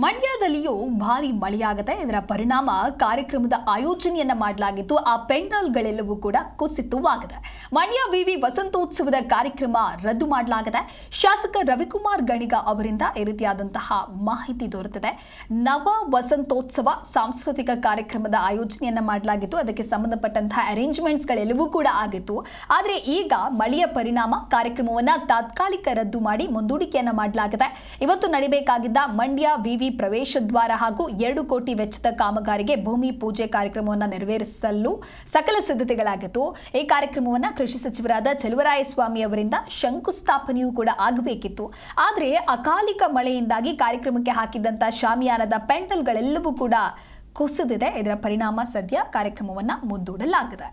ಮಂಡ್ಯದಲ್ಲಿಯೂ ಭಾರಿ ಮಳೆಯಾಗುತ್ತೆ. ಇದರ ಪರಿಣಾಮ ಕಾರ್ಯಕ್ರಮದ ಆಯೋಜನೆಯನ್ನ ಮಾಡಲಾಗಿತ್ತು. ಆ ಪೆಂಡಾಲ್ಗಳೆಲ್ಲವೂ ಕೂಡ ಕುಸಿತವಾಗಿದೆ. ಮಂಡ್ಯ ವಿವಿ ವಸಂತೋತ್ಸವದ ಕಾರ್ಯಕ್ರಮ ರದ್ದು ಮಾಡಲಾಗಿದೆ. ಶಾಸಕ ರವಿಕುಮಾರ್ ಗಣಿಗ ಅವರಿಂದ ಈ ರೀತಿಯಾದಂತಹ ಮಾಹಿತಿ ದೊರೆತಿದೆ. ನವ ವಸಂತೋತ್ಸವ ಸಾಂಸ್ಕೃತಿಕ ಕಾರ್ಯಕ್ರಮದ ಆಯೋಜನೆಯನ್ನ ಮಾಡಲಾಗಿತ್ತು. ಅದಕ್ಕೆ ಸಂಬಂಧಪಟ್ಟಂತಹ ಅರೇಂಜ್ಮೆಂಟ್ಸ್ಗಳೆಲ್ಲವೂ ಕೂಡ ಆಗಿತ್ತು. ಆದರೆ ಈಗ ಮಳೆಯ ಪರಿಣಾಮ ಕಾರ್ಯಕ್ರಮವನ್ನ ತಾತ್ಕಾಲಿಕ ರದ್ದು ಮಾಡಿ ಮುಂದೂಡಿಕೆಯನ್ನ ಮಾಡಲಾಗಿದೆ. ಇವತ್ತು ನಡೆಯಬೇಕಾಗಿದ್ದ ಮಂಡ್ಯ ವಿವಿ ಪ್ರವೇಶ ದ್ವಾರ ಹಾಗೂ 2 ಕೋಟಿ ವೆಚ್ಚದ ಕಾಮಗಾರಿಗೆ ಭೂಮಿ ಪೂಜೆ ಕಾರ್ಯಕ್ರಮವನ್ನು ನೆರವೇರಿಸಲು ಸಕಲ ಸಿದ್ಧತೆಗಳಾಗಿತ್ತು. ಈ ಕಾರ್ಯಕ್ರಮವನ್ನು ಕೃಷಿ ಸಚಿವರಾದ ಚೆಲುವರಾಯಸ್ವಾಮಿ ಅವರಿಂದ ಶಂಕುಸ್ಥಾಪನೆಯೂ ಕೂಡ ಆಗಬೇಕಿತ್ತು. ಆದರೆ ಅಕಾಲಿಕ ಮಳೆಯಿಂದಾಗಿ ಕಾರ್ಯಕ್ರಮಕ್ಕೆ ಹಾಕಿದ್ದಂಥ ಶಾಮಿಯಾನದ ಪೆಂಡಲ್ಗಳೆಲ್ಲವೂ ಕೂಡ ಕುಸಿದಿದೆ. ಇದರ ಪರಿಣಾಮ ಸದ್ಯ ಕಾರ್ಯಕ್ರಮವನ್ನು ಮುಂದೂಡಲಾಗಿದೆ.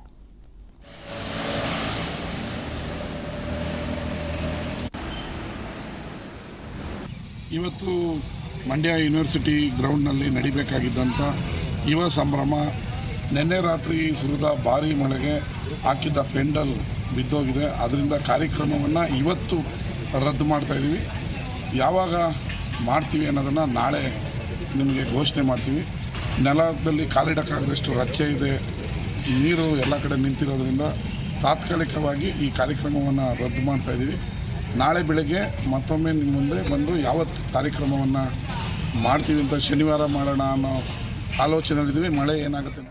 ಇವತ್ತು ಮಂಡ್ಯ ಯೂನಿವರ್ಸಿಟಿ ಗ್ರೌಂಡ್ನಲ್ಲಿ ನಡಿಬೇಕಾಗಿದ್ದಂಥ ಯುವ ಸಂಭ್ರಮ ನಿನ್ನೆ ರಾತ್ರಿ ಸುರಿದ ಭಾರಿ ಮಳೆಗೆ ಹಾಕಿದ್ದ ಪೆಂಡಲ್ ಬಿದ್ದೋಗಿದೆ. ಅದರಿಂದ ಕಾರ್ಯಕ್ರಮವನ್ನು ಇವತ್ತು ರದ್ದು ಮಾಡ್ತಾಯಿದ್ದೀವಿ. ಯಾವಾಗ ಮಾಡ್ತೀವಿ ಅನ್ನೋದನ್ನು ನಾಳೆ ನಿಮಗೆ ಘೋಷಣೆ ಮಾಡ್ತೀವಿ. ನೆಲದಲ್ಲಿ ಕಾಲಿಡಕ್ಕಾಗದಷ್ಟು ರಚ್ಚೆ ಇದೆ, ನೀರು ಎಲ್ಲ ಕಡೆ ನಿಂತಿರೋದ್ರಿಂದ ತಾತ್ಕಾಲಿಕವಾಗಿ ಈ ಕಾರ್ಯಕ್ರಮವನ್ನು ರದ್ದು ಮಾಡ್ತಾಯಿದ್ದೀವಿ. ನಾಳೆ ಬೆಳಗ್ಗೆ ಮತ್ತೊಮ್ಮೆ ನಿಮ್ಮ ಮುಂದೆ ಬಂದು ಯಾವತ್ತು ಕಾರ್ಯಕ್ರಮವನ್ನು ಮಾಡ್ತೀವಿ ಅಂತ ಶನಿವಾರ ಮಾಡೋಣ ಅನ್ನೋ ಆಲೋಚನೆಯಲ್ಲಿದ್ದೀವಿ. ಮಳೆ ಏನಾಗುತ್ತೆ